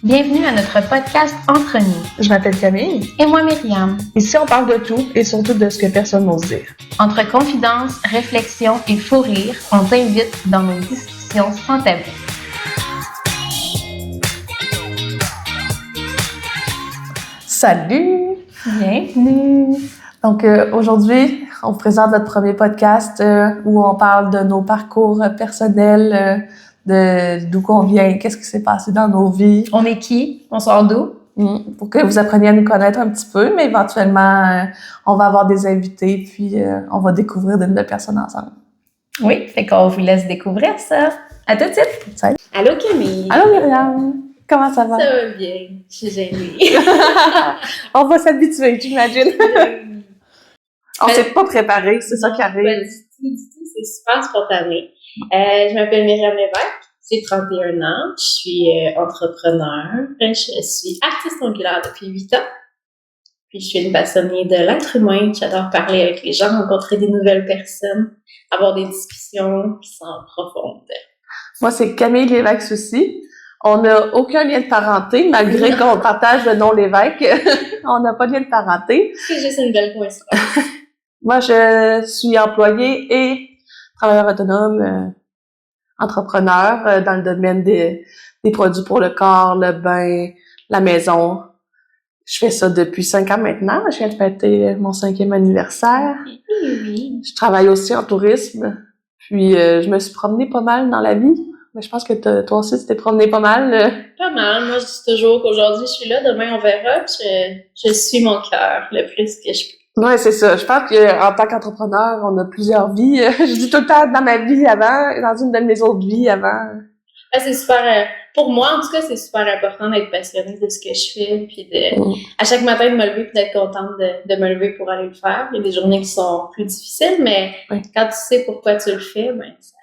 Bienvenue à notre podcast Entre nous. Je m'appelle Camille. Et moi, Myriam. Ici, on parle de tout et surtout de ce que personne n'ose dire. Entre confidences, réflexions et fou rire, on t'invite dans nos discussions sans tabou. Salut! Bienvenue! Donc, aujourd'hui, on vous présente notre premier podcast où on parle de nos parcours personnels, de d'où qu'on vient, qu'est-ce qui s'est passé dans nos vies. On est qui? On sort d'où? Pour que vous appreniez à nous connaître un petit peu, mais éventuellement, on va avoir des invités, puis on va découvrir de nouvelles personnes ensemble. Oui, fait qu'on vous laisse découvrir ça. À tout de suite! Salut! Allô Camille! Allô Myriam! Comment ça va? Ça va bien, je suis gênée. On va s'habituer, j'imagine. On s'est pas préparé, c'est ça qui arrive. Pas du tout, c'est super spontané. Je m'appelle Myriam Lévesque, j'ai 31 ans, je suis entrepreneur, je suis artiste ongulaire depuis 8 ans, puis je suis une passionnée de l'être humain, j'adore parler avec les gens, rencontrer des nouvelles personnes, avoir des discussions qui sont profondes. Moi, c'est Camille Lévesque aussi. On n'a aucun lien de parenté, malgré qu'on partage le nom Lévesque. On n'a pas de lien de parenté. C'est juste une belle coïncidence. Moi, je suis employée et travailleur autonome, entrepreneur dans le domaine des produits pour le corps, le bain, la maison. Je fais ça depuis 5 ans maintenant. Je viens de fêter mon 5e anniversaire. Oui. Je travaille aussi en tourisme. Puis, je me suis promenée pas mal dans la vie. Mais je pense que toi aussi, tu t'es promené pas mal. Pas mal. Moi, je dis toujours qu'aujourd'hui, je suis là, demain, on verra. Je suis mon cœur le plus que je peux. Ouais, c'est ça. Je pense qu'en tant qu'entrepreneur, on a plusieurs vies. Je dis tout le temps dans ma vie avant, dans une de mes autres vies avant. C'est super, pour moi, en tout cas, c'est super important d'être passionnée de ce que je fais, puis à chaque matin de me lever puis d'être contente de me lever pour aller le faire. Il y a des journées qui sont plus difficiles, mais quand tu sais pourquoi tu le fais, ça...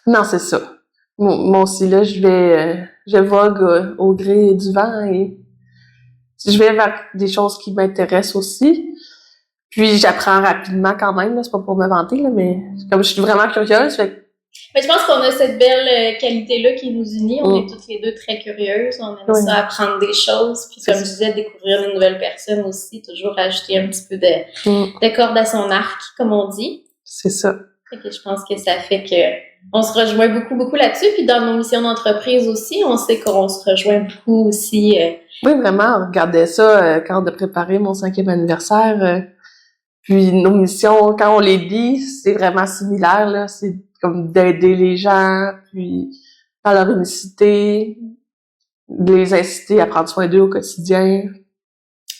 Non, c'est ça. Moi aussi, là, je vogue au gré du vent et je vais vers des choses qui m'intéressent aussi. Puis, j'apprends rapidement quand même, là, c'est pas pour me vanter, là, mais comme je suis vraiment curieuse, Mais je pense qu'on a cette belle qualité-là qui nous unit. On est toutes les deux très curieuses. On aime ça apprendre des choses. Puis, comme je disais, découvrir de nouvelles personnes aussi. Toujours ajouter un petit peu de corde à son arc, comme on dit. C'est ça. Fait que je pense que ça fait que on se rejoint beaucoup là-dessus. Puis dans nos missions d'entreprise aussi, on sait qu'on se rejoint beaucoup aussi. Oui, vraiment, on regardait ça quand on a préparé mon 5e anniversaire. Puis nos missions, quand on les dit, c'est vraiment similaire, là. C'est comme d'aider les gens, puis dans leur unicité, de les inciter à prendre soin d'eux au quotidien.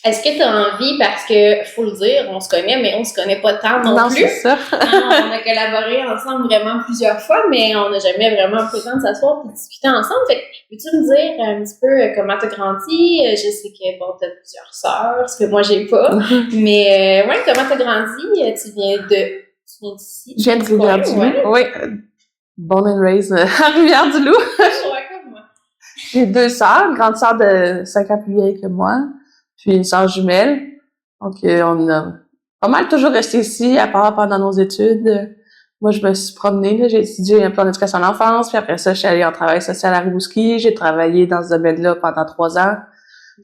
Est-ce que tu as envie, parce que, faut le dire, on se connaît, mais on se connaît pas tant non plus. C'est ça. On a collaboré ensemble vraiment plusieurs fois, mais on n'a jamais vraiment pris le temps de s'asseoir et de discuter ensemble. Fait que, peux-tu me dire un petit peu comment t'as grandi? Je sais que, bon, t'as plusieurs sœurs, ce que moi, j'ai pas. Mais, comment t'as grandi? Tu viens d'ici? Je viens de Rivière-du-Loup. Oui. Born and raised à Rivière-du-Loup. Comme moi. J'ai 2 sœurs, une grande sœur de 5 ans plus vieille que moi, puis une sœur jumelle. Donc, on a pas mal toujours resté ici, à part pendant nos études. Moi, je me suis promenée, là, j'ai étudié un plan d'éducation à l'enfance, puis après ça, je suis allée en travail social à Rimouski. J'ai travaillé dans ce domaine-là pendant 3 ans.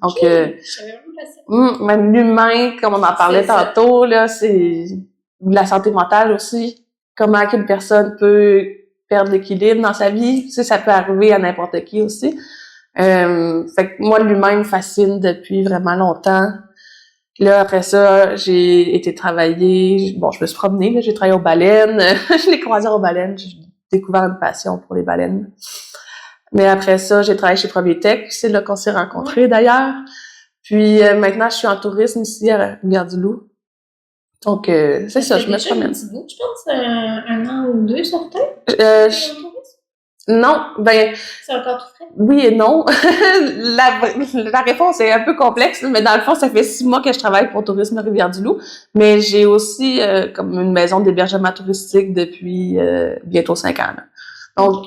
Donc, Je savais même pas ça. même l'humain, comme on en parlait tantôt, là, c'est de la santé mentale aussi. Comment qu'une personne peut perdre l'équilibre dans sa vie. Tu sais, ça peut arriver à n'importe qui aussi. Fait que moi, l'humain me fascine depuis vraiment longtemps. Là, après ça, j'ai été travailler. Bon, je me suis promenée, là, j'ai travaillé aux baleines. Je l'ai croisé aux baleines. J'ai découvert une passion pour les baleines. Mais après ça, j'ai travaillé chez Premier Tech. C'est là qu'on s'est rencontrés, d'ailleurs. Puis maintenant, je suis en tourisme ici à Rivière-du-Loup. Donc, c'est ça, je me promène. Je pense un an ou 2 certains. Non, c'est encore tout frais. Oui et non. la réponse est un peu complexe, mais dans le fond, ça fait 6 mois que je travaille pour Tourisme Rivière-du-Loup. Mais j'ai aussi comme une maison d'hébergement touristique depuis bientôt 5 ans. Là. Donc,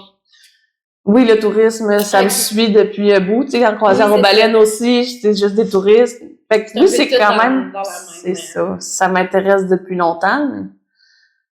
Oui, le tourisme, ça me suit depuis un bout. Tu sais, en croisière aux baleines aussi, c'était juste des touristes. Fait que oui, c'est quand même, c'est ça. Ça m'intéresse depuis longtemps.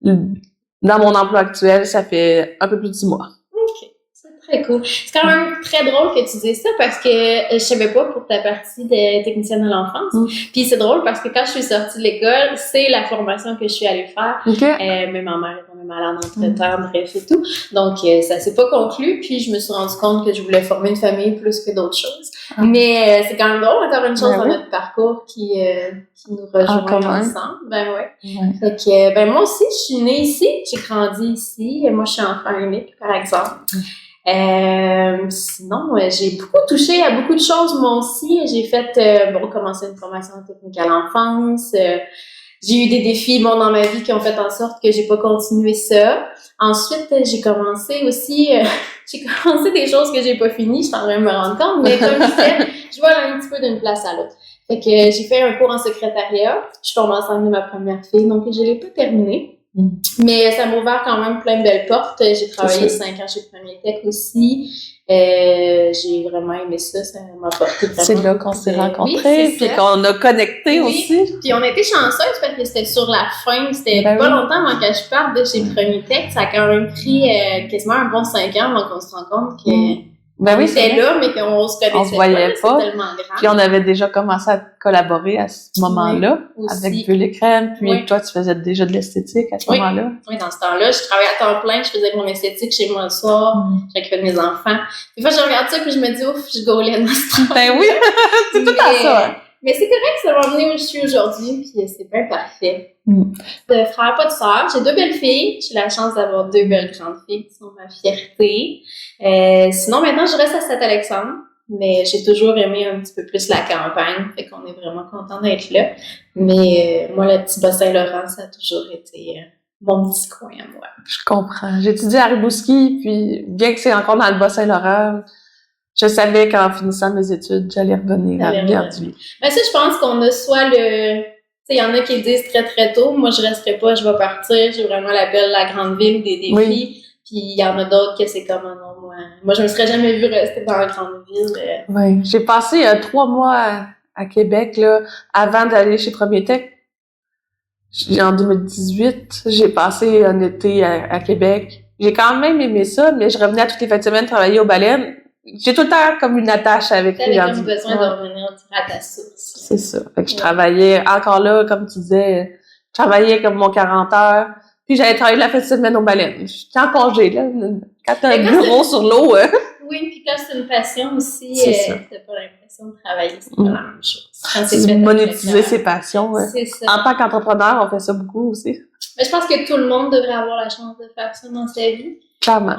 Dans mon emploi actuel, ça fait un peu plus de 10 mois. OK. C'est très cool. C'est quand même très drôle que tu dises ça parce que je savais pas pour ta partie de technicienne de l'enfance. Puis c'est drôle parce que quand je suis sortie de l'école, c'est la formation que je suis allée faire. Mais ma mère est tombée malade entre-temps, bref et tout. Donc, ça s'est pas conclu. Puis je me suis rendu compte que je voulais former une famille plus que d'autres choses. Mais c'est quand même drôle, encore une chose dans notre parcours qui nous rejoint ensemble. Ben ouais. Fait que, moi aussi, je suis née ici, j'ai grandi ici. Et moi, je suis enfant unique, par exemple. Sinon, j'ai beaucoup touché à beaucoup de choses, moi aussi. J'ai fait, commencé une formation technique à l'enfance. J'ai eu des défis, dans ma vie qui ont fait en sorte que j'ai pas continué ça. Ensuite, j'ai commencé aussi, des choses que j'ai pas finies, je suis en train de me rendre compte, mais comme je disais, je vole un petit peu d'une place à l'autre. Fait que j'ai fait un cours en secrétariat, je suis tombée enceinte de ma première fille, donc je l'ai pas terminé. Mais ça m'a ouvert quand même plein de belles portes. J'ai travaillé 5 ans chez Premier Tech aussi. J'ai vraiment aimé ça m'a apporté vraiment. C'est là qu'on s'est rencontrés, puis qu'on a connecté aussi. Puis on a été chanceuses parce que c'était sur la fin, c'était pas longtemps avant que je parte de chez Premier Tech. Ça a quand même pris quasiment un bon 5 ans avant qu'on se rend compte que on était là, mais qu'on se connaissait on se voyait pas. C'est tellement grave. Puis on avait déjà commencé à collaborer à ce moment-là, avec Bulle et Crème. Puis toi, tu faisais déjà de l'esthétique à ce moment-là. Oui, dans ce temps-là, je travaillais à temps plein, je faisais mon esthétique chez moi le soir, j'occupais de mes enfants. Des fois, je regarde ça puis je me dis, ouf, je gaulais dans ce temps. Ben oui, c'est tout à ça. Mais c'est correct, ça m'a amené où je suis aujourd'hui, puis c'est bien parfait. De frère, pas de sœur. J'ai 2 belles filles. J'ai la chance d'avoir 2 belles grandes filles qui sont ma fierté. Sinon, maintenant, je reste à Saint-Alexandre, mais j'ai toujours aimé un petit peu plus la campagne, fait qu'on est vraiment content d'être là. Mais moi, le petit Bas-Saint-Laurent, ça a toujours été mon petit coin à moi. Je comprends. J'ai étudié à Rimouski, puis bien que c'est encore dans le Bas-Saint-Laurent, je savais qu'en finissant mes études, j'allais revenir à Rivière-du-Loup. Ben ça, je pense qu'on a soit le... Tu sais, il y en a qui disent très, très tôt, moi, je resterai pas, je vais partir, j'ai vraiment l'appel de la grande ville, des défis. Puis il y en a d'autres que c'est comme, non, moi, je me serais jamais vue rester dans la grande ville. Oui. J'ai passé 3 mois à Québec, là, avant d'aller chez Premier Tech. En 2018, j'ai passé un été à Québec. J'ai quand même aimé ça, mais je revenais à toutes les fins de semaine travailler aux baleines. J'ai tout le temps comme une attache avec les gens. T'avais comme besoin de revenir à ta source. C'est ça. Fait que je travaillais, encore là, comme tu disais, je travaillais comme mon 40 heures. Puis j'allais travailler la fin de semaine aux baleines. J'étais en congé, là. Quand t'as un bureau sur l'eau. Oui, puis quand c'est une passion aussi, t'as pas l'impression de travailler, c'est pas la même chose. C'est monétiser ses passions. C'est ça. En tant qu'entrepreneur, on fait ça beaucoup aussi. Mais je pense que tout le monde devrait avoir la chance de faire ça dans sa vie. Clairement.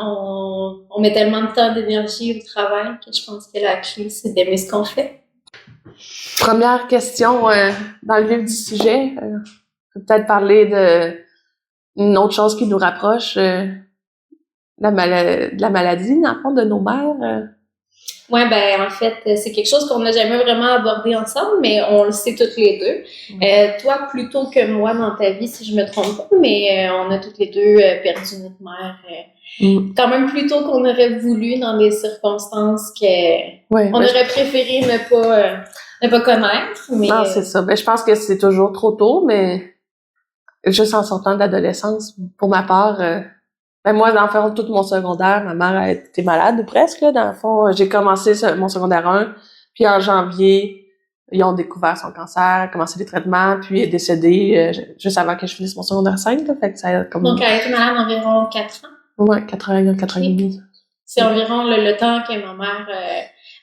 On met tellement de temps, d'énergie au travail que je pense que la clé, c'est d'aimer ce qu'on fait. Première question dans le vif du sujet. On peut peut-être parler d'une autre chose qui nous rapproche, de la maladie, dans le fond, de nos mères. Oui, ben en fait, c'est quelque chose qu'on n'a jamais vraiment abordé ensemble, mais on le sait toutes les deux. Toi, plutôt que moi dans ta vie, si je me trompe pas, mais on a toutes les deux perdu notre mère quand même plus tôt qu'on aurait voulu dans des circonstances on aurait préféré ne pas connaître. Mais, non, c'est ça. Ben, je pense que c'est toujours trop tôt, mais juste en sortant de l'adolescence, pour ma part... Ben moi, dans le fond, tout mon secondaire, ma mère a été malade, ou presque, là. Dans le fond, j'ai commencé mon secondaire 1, puis en janvier, ils ont découvert son cancer, commencé les traitements, puis elle est décédée juste avant que je finisse mon secondaire 5, là. Fait que ça a comme... Donc, elle a été malade environ 4 ans? Ouais, 4 ans et demi. C'est environ le temps que ma mère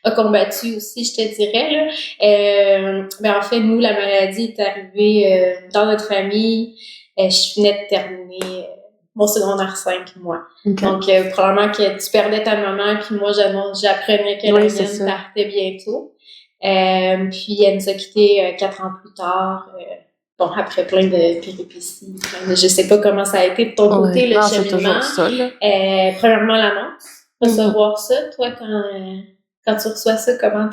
a combattu aussi, je te dirais, là. Ben en fait, nous, la maladie est arrivée dans notre famille. Je venais de terminer... mon secondaire 5, moi. Okay. Donc, probablement que tu perdais ta maman, puis moi, j'apprenais que la mienne partait bientôt. Puis, elle nous a quittés 4 ans plus tard, après plein de péripéties. Je sais pas comment ça a été de ton côté, le cheminement. Ça, là. Premièrement, l'annonce. Recevoir ça, toi, quand tu reçois ça, comment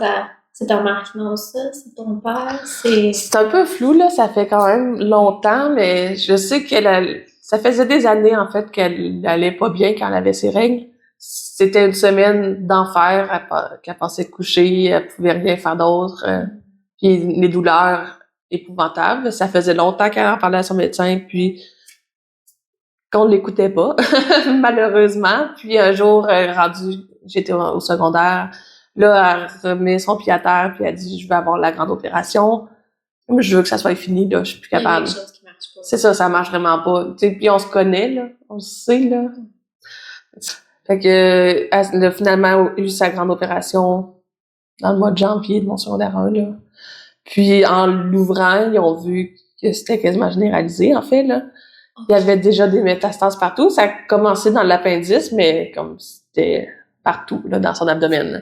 c'est ta mère qui annonce ça? C'est ton père? C'est un peu flou, là. Ça fait quand même longtemps, mais je sais ça faisait des années, en fait, qu'elle allait pas bien quand elle avait ses règles. c'était une semaine d'enfer, qu'elle pensait coucher, elle pouvait rien faire d'autre, puis les douleurs épouvantables. Ça faisait longtemps qu'elle en parlait à son médecin, puis qu'on l'écoutait pas, malheureusement. Puis un jour, j'étais au secondaire, là, elle remet son pied à terre, puis elle dit « Je vais avoir la grande opération. Je veux que ça soit fini, là, je suis plus capable. » Il y a des choses qui marchent pas. C'est ça marche vraiment pas. Tu sais, puis on se connaît, là, on le sait, là. Fait que, elle a finalement eu sa grande opération dans le mois de janvier de mon secondaire 1, là. Puis en l'ouvrant, ils ont vu que c'était quasiment généralisé, en fait, là. Il y avait déjà des métastases partout. Ça a commencé dans l'appendice, mais comme c'était partout, là, dans son abdomen, là.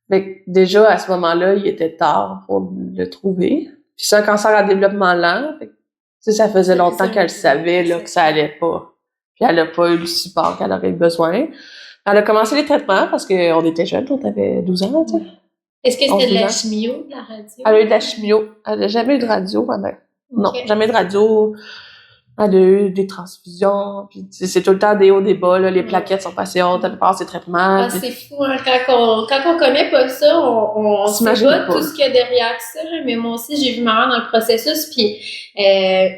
Fait que déjà, à ce moment-là, il était tard pour le trouver. Puis c'est un cancer à développement lent. Fait que, tu sais, ça faisait longtemps qu'elle savait, là, que ça allait pas. Puis elle a pas eu le support qu'elle aurait besoin. Elle a commencé les traitements parce qu'on était jeunes, on avait 12 ans, tu sais. Est-ce que c'était de la 11 ans. chimio, de la radio? Elle a eu de la chimio. Elle a jamais eu de radio, ma mère. Non, Ok. jamais de radio. Elle a eu des transfusions, puis c'est tout le temps des hauts, des bas, là. Les plaquettes sont passées hautes, elle passe ses traitements. Ah, puis- c'est fou, hein. Quand on connaît pas ça, on sait S'imagine pas pas. tout ce qu'il y a derrière ça, là. Mais moi aussi, j'ai vu ma mère dans le processus, puis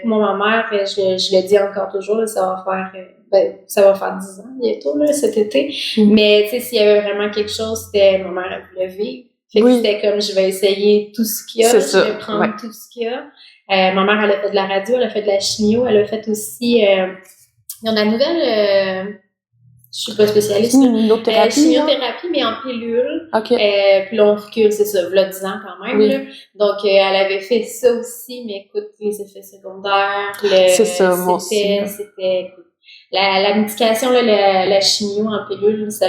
moi, ma mère, je le dis encore toujours, là, ça va faire 10 ans bientôt, là, cet été. Mais, tu sais, s'il y avait vraiment quelque chose, c'était ma mère, elle voulait vivre. Fait que Oui. c'était comme, je vais essayer tout ce qu'il y a, C'est je ça, vais prendre ouais. tout ce qu'il y a. Ma mère, elle a fait de la radio, elle a fait de la chimio, elle a fait aussi, il y en a une nouvelle, je suis pas spécialiste, là. Chimiothérapie, là. Chimiothérapie, mais en pilule. OK. Puis là, on recule, c'est ça, v'là 10 ans quand même, Oui. là. Donc, elle avait fait ça aussi, mais écoute, les effets secondaires, C'est ça, moi aussi, là. écoute, la médication, là, la chimio en pilule, ça,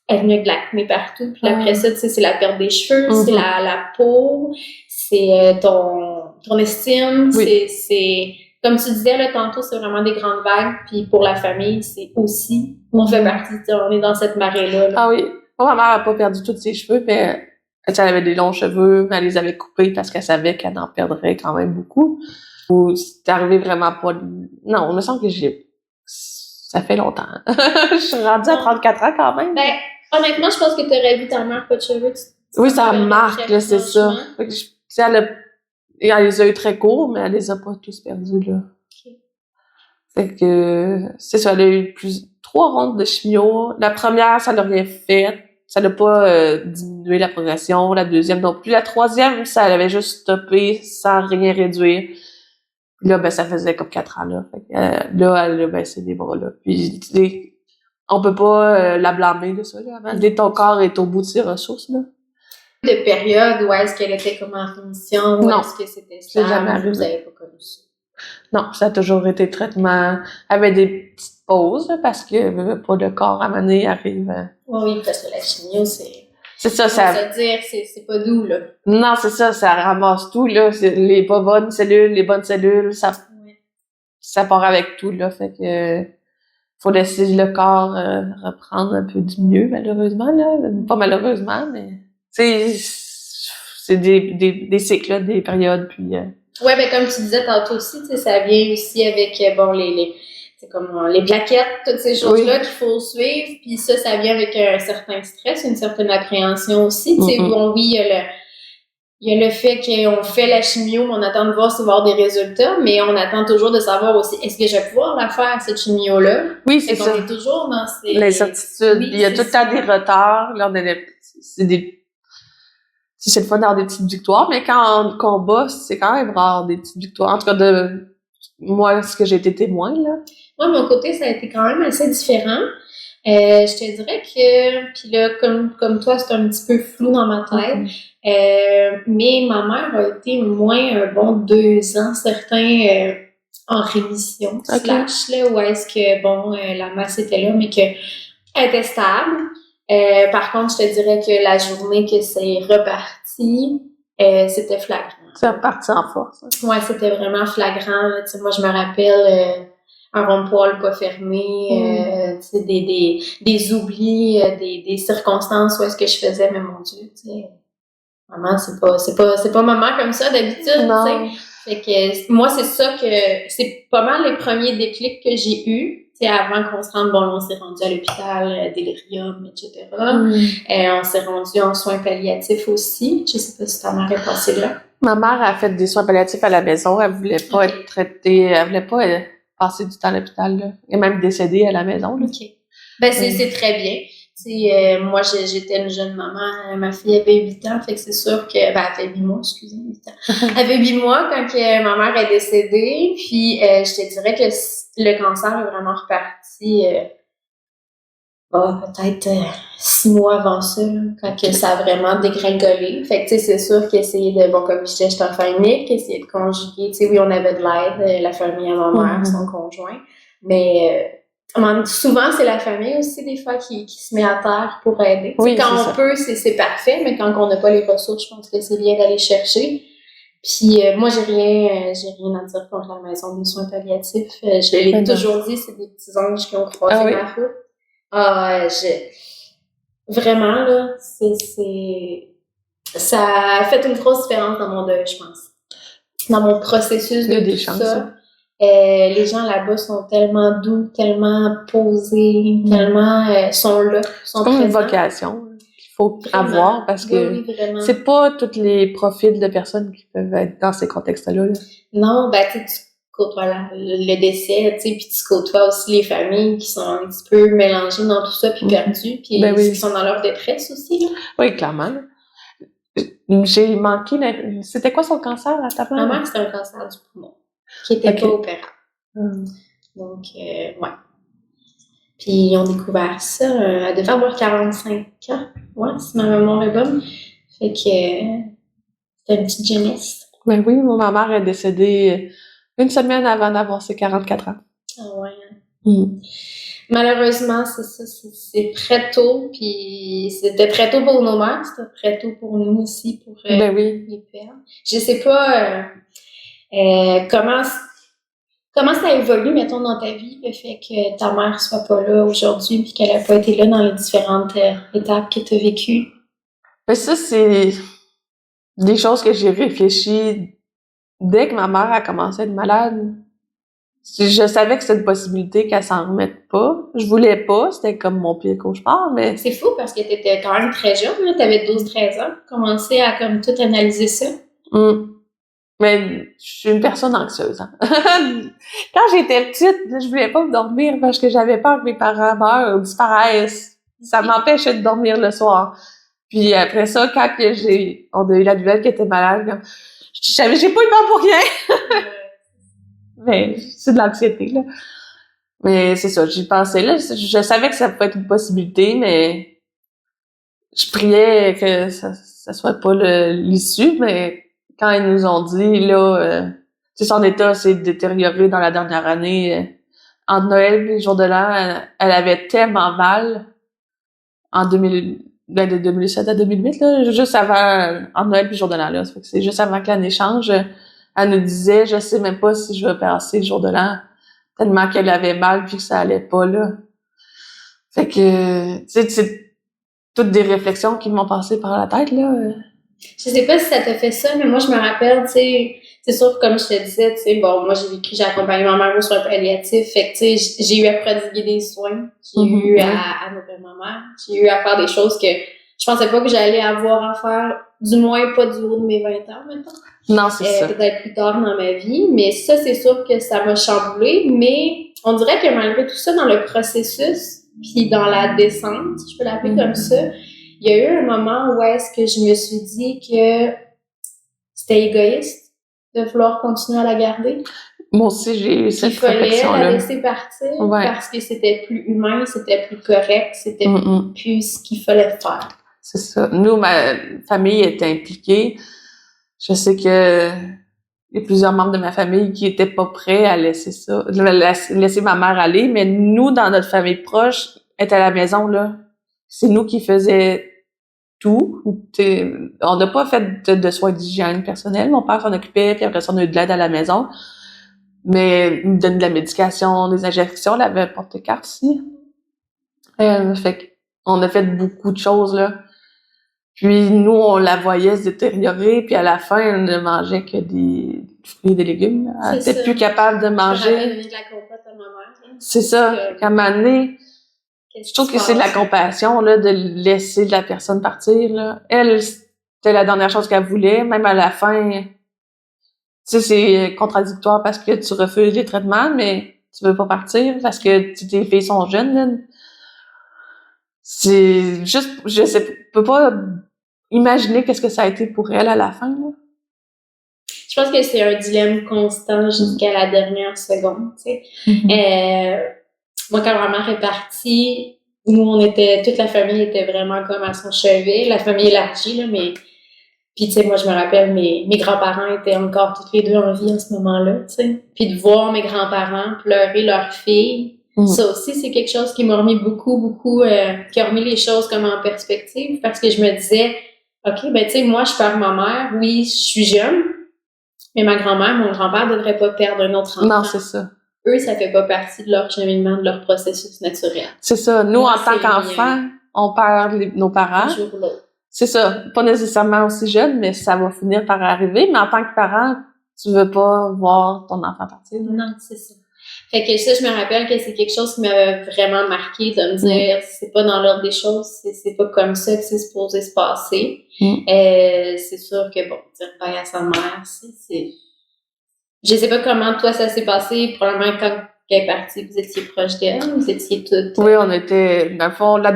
elle venait de l'acné partout. Puis après ça, tu sais, c'est la perte des cheveux, c'est la peau, c'est ton estime, Oui. c'est comme tu disais là tantôt, c'est vraiment des grandes vagues. Puis pour la famille, c'est aussi, on fait partie, on est dans cette marée-là. Là. Ah oui. Moi, ma mère a pas perdu tous ses cheveux, mais elle avait des longs cheveux, mais elle les avait coupés parce qu'elle savait qu'elle en perdrait quand même beaucoup. Ou c'est arrivé vraiment pas... Non, il me semble que ça fait longtemps. Je suis rendue à 34 ans quand même. Ben, honnêtement, je pense que t'aurais vu ta mère pas de cheveux. Oui, ça marque, là, c'est ça. Fait que tu sais, elle les a eu très courts, mais elle les a pas tous perdus, là. Okay. Fait que, c'est ça, elle a eu 3 rondes de chimio. La première, ça l'a rien fait. Ça l'a pas diminué la progression. La deuxième non plus. La troisième, ça l'avait juste stoppé sans rien réduire. Puis là, ben, ça faisait comme 4 ans, là. Fait que, là, elle a baissé les bras, là. Puis, tu sais, on peut pas la blâmer de ça, là. Dès que ton corps est au bout de ses ressources, là. De période où est-ce qu'elle était comme en rémission, ou est-ce que c'était c'est jamais arrivé. vous avez pas connu ça? Non, ça a toujours été traitement avec des petites pauses, là, parce que pas de corps à mener arrive. Oui, parce que la chimio, C'est ça, ça veut dire, c'est pas doux, là. Non, c'est ça ramasse tout, là. C'est les pas bonnes cellules, les bonnes cellules, ça part avec tout, là. Fait que, faut laisser le corps reprendre un peu du mieux, malheureusement, là. Pas malheureusement, mais, c'est des cycles, là, des périodes, puis Ouais, ben, comme tu disais tantôt aussi, tu sais, ça vient aussi avec, bon, c'est comme les plaquettes, toutes ces choses-là qu'il faut suivre, puis ça vient avec un certain stress, une certaine appréhension aussi, tu sais. Bon, oui, il y a le fait qu'on fait la chimio, mais on attend de voir s'il va y avoir des résultats, mais on attend toujours de savoir aussi, est-ce que je vais pouvoir la faire, cette chimio-là? Oui, c'est ça. On est toujours dans ces... L'incertitude. Oui, il y a tout le temps des retards. Là, c'est le fun d'avoir des petites victoires, mais quand on combat, c'est quand même rare des petites victoires. En tout cas, moi, ce que j'ai été témoin, là. Moi, de mon côté, ça a été quand même assez différent. Je te dirais que, puis là, comme toi, c'est un petit peu flou dans ma tête, mais ma mère a été moins un bon 2 ans, certains en rémission, slash, là, où est-ce que, bon, la masse était là, mais qu'elle était stable. Par contre, je te dirais que la journée que c'est reparti, c'était flagrant. C'est reparti en force. Hein. Ouais, c'était vraiment flagrant. Tu sais, moi, je me rappelle un rond-poil pas fermé, tu sais, des oublis, des circonstances où est-ce que je faisais, mais mon Dieu, tu sais, maman, c'est pas maman comme ça d'habitude, tu sais. Fait que moi, c'est pas mal les premiers déclics que j'ai eus. sais, avant qu'on se rende, on s'est rendu à l'hôpital, délirium, etc. On s'est rendu en soins palliatifs aussi. Je sais pas si ta mère est passée là. Ma mère a fait des soins palliatifs à la maison. Elle voulait pas être traitée. Elle voulait pas passer du temps à l'hôpital, là. Elle est même décédée à la maison, là. OK. Ben, c'est très bien. Moi, j'étais une jeune maman. Ma fille avait 8 ans, fait que c'est sûr que... Ben, elle avait 8 mois, excusez, 8 ans. Elle avait 8 mois quand ma mère est décédée. Puis, je te dirais que le cancer est vraiment reparti... peut-être 6 mois avant ça, là, quand que ça a vraiment dégringolé. Fait que, tu sais, c'est sûr qu'essayer de... Bon, comme je disais, j'étais en famille, essayer de conjuguer... Tu sais, oui, on avait de l'aide, la famille à ma mère, son conjoint. Mais... souvent, c'est la famille aussi, des fois, qui se met à terre pour aider. Oui, quand on peut, c'est parfait, mais quand on n'a pas les ressources, je pense que c'est bien d'aller chercher. Puis, moi, j'ai rien à dire contre la maison des soins palliatifs. Je l'ai toujours dit, c'est des petits anges qui ont croisé ma route. Vraiment, là, ça a fait une grosse différence dans mon deuil, je pense. Dans mon processus de tout ça. Les gens là-bas sont tellement doux, tellement posés, tellement sont là, sont comme présents. Une vocation qu'il faut avoir parce que c'est pas tous les profils de personnes qui peuvent être dans ces contextes-là. Là. Non, ben tu côtoies le décès, tu sais, puis tu côtoies aussi les familles qui sont un petit peu mélangées dans tout ça, puis perdues, puis qui sont dans leur détresse aussi. Là. Oui, clairement. J'ai manqué... C'était quoi son cancer à ta mère? Ma mère, c'était un cancer du poumon. Qui était pas opérable. Donc, ouais. Puis, ils ont découvert ça. Elle devait avoir 45 ans. Ouais, si ma mémoire est bonne. Fait que c'était une petite jeunesse. Ben oui, ma mère est décédée une semaine avant d'avoir ses 44 ans. Ah ouais. Malheureusement, c'est ça. C'est très tôt. Puis, c'était très tôt pour nos mères. C'était très tôt pour nous aussi, pour les pères. Je sais pas... comment ça évolue, mettons, dans ta vie, le fait que ta mère soit pas là aujourd'hui puis qu'elle a pas été là dans les différentes étapes que tu as vécues? Ben ça, c'est des choses que j'ai réfléchi dès que ma mère a commencé à être malade. Je savais que c'était une possibilité qu'elle s'en remette pas. Je voulais pas, c'était comme mon pire cauchemar, mais... C'est fou parce que t'étais quand même très jeune, là, t'avais 12-13 ans, commencer à comme tout analyser ça. Mais je suis une personne anxieuse. Hein. Quand j'étais petite, je voulais pas me dormir parce que j'avais peur que mes parents meurent ou disparaissent. Ça m'empêchait de dormir le soir. Puis après ça, quand on a eu la nouvelle qu'elle était malade, je savais, j'ai pas eu peur pour rien. Mais c'est de l'anxiété, là. Mais c'est ça, j'y pensais, là. Je savais que ça pouvait être une possibilité, mais je priais que ça soit pas l'issue, mais quand ils nous ont dit, là, son état s'est détérioré dans la dernière année, entre Noël et le jour de l'an, elle avait tellement mal de 2007 à 2008, là, juste avant, entre Noël et le jour de l'an, là. C'est juste avant que l'année change. Elle nous disait, je sais même pas si je vais passer le jour de l'an, tellement qu'elle avait mal puis que ça allait pas, là. Fait que, tu sais, c'est toutes des réflexions qui m'ont passé par la tête, là. Je sais pas si ça t'a fait ça, mais moi, je me rappelle, tu sais, c'est sûr que comme je te disais, tu sais, bon, moi, j'ai accompagné ma mère aux soins palliatifs, fait que, tu sais, j'ai eu à prodiguer des soins, j'ai eu à m'occuper de ma mère, j'ai eu à faire des choses que je pensais pas que j'allais avoir à faire, du moins pas du haut de mes 20 ans, maintenant. Non, c'est ça. Peut-être plus tard dans ma vie, mais ça, c'est sûr que ça m'a chamboulé, mais on dirait que malgré tout ça, dans le processus, puis dans la descente, si je peux l'appeler comme ça, il y a eu un moment où est-ce que je me suis dit que c'était égoïste de vouloir continuer à la garder. Moi aussi, j'ai eu cette réflexion-là. Il fallait la laisser partir parce que c'était plus humain, c'était plus correct, c'était plus ce qu'il fallait faire. C'est ça. Nous, ma famille était impliquée. Je sais que il y a plusieurs membres de ma famille qui étaient pas prêts à laisser ça, laisser ma mère aller, mais nous, dans notre famille proche, elle était à la maison, là. C'est nous qui faisions tout. On n'a pas fait de soins d'hygiène personnelle. Mon père s'en occupait, puis après ça, on a eu de l'aide à la maison. Mais il nous donnait de la médication, des injections, on avait porté carte ici. Fait qu'on a fait beaucoup de choses, là. Puis nous, on la voyait se détériorer, puis à la fin, elle ne mangeait que des fruits et des légumes. Elle était plus capable de manger. Je me rappelle de la compote à ma mère. C'est ça. Qu'à un moment donné, je trouve que c'est de la compassion, là, de laisser la personne partir, là. Elle, c'était la dernière chose qu'elle voulait, même à la fin. Tu sais, c'est contradictoire parce que tu refuses les traitements, mais tu veux pas partir parce que tes filles sont jeunes, là. C'est juste, je peux pas imaginer qu'est-ce que ça a été pour elle à la fin, là. Je pense que c'est un dilemme constant jusqu'à la dernière seconde, tu sais. Moi, quand ma mère est partie, nous, toute la famille était vraiment comme à son chevet, la famille élargie, là, mais, puis tu sais, moi, je me rappelle, mes grands-parents étaient encore tous les deux en vie à ce moment-là, tu sais. Puis de voir mes grands-parents pleurer leur fille, ça aussi, c'est quelque chose qui m'a remis beaucoup, qui a remis les choses comme en perspective, parce que je me disais, OK, ben tu sais, moi, je perds ma mère, oui, je suis jeune, mais ma grand-mère, mon grand-père devrait pas perdre un autre enfant. Non, c'est ça. Eux, ça fait pas partie de leur cheminement, de leur processus naturel. C'est ça. Nous, en tant qu'enfants, on perd nos parents. Un jour ou l'autre. C'est ça. Pas nécessairement aussi jeune, mais ça va finir par arriver. Mais en tant que parent, tu veux pas voir ton enfant partir. Non, c'est ça. Fait que ça, je me rappelle que c'est quelque chose qui m'avait vraiment marqué de me dire, c'est pas dans l'ordre des choses, c'est pas comme ça que c'est supposé se passer. C'est sûr que, bon, dire bye à sa mère, c'est... Je sais pas comment, toi, ça s'est passé. Probablement, quand elle est partie, vous étiez proche d'elle, vous étiez toutes... Oui, on était, dans le fond, les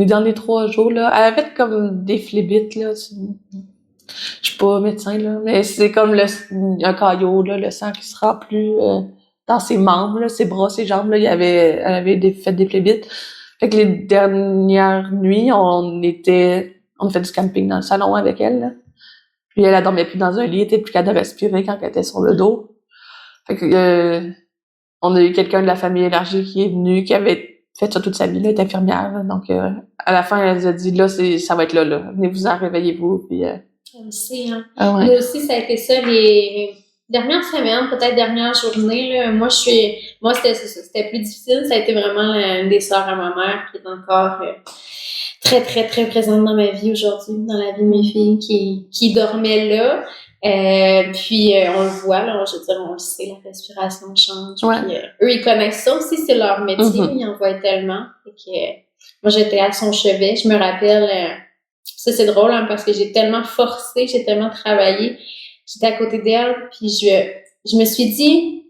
derniers 3 jours, là, elle avait comme des phlébites, là. Je suis pas médecin, là, mais c'est comme un caillot, là, le sang qui se rend plus dans ses membres, là, ses bras, ses jambes, là, elle avait fait des phlébites. Fait que les dernières nuits, on fait du camping dans le salon avec elle, là. Puis elle dormait plus dans un lit, elle était plus capable de respirer quand elle était sur le dos. Fait que on a eu quelqu'un de la famille élargie qui est venu, qui avait fait ça toute sa vie, là, elle est infirmière, là. Donc à la fin, elle nous a dit, là, ça va être là. Venez-vous-en, réveillez-vous, puis... aussi, hein. Ah ouais. Moi aussi, ça a été ça, les dernières semaines, peut-être dernière journée, là. Moi, c'était plus difficile. Ça a été vraiment une des sœurs à ma mère qui est encore très, très, très présente dans ma vie aujourd'hui, dans la vie de mes filles qui dormaient là. Puis on le voit, là, je veux dire, on le sait, la respiration change. Ouais. Puis, eux, ils connaissent ça aussi, c'est leur métier, ils en voient tellement. Fait que, moi, j'étais à son chevet, je me rappelle, ça c'est drôle, hein, parce que j'ai tellement forcé, j'ai tellement travaillé, j'étais à côté d'elle, puis je me suis dit,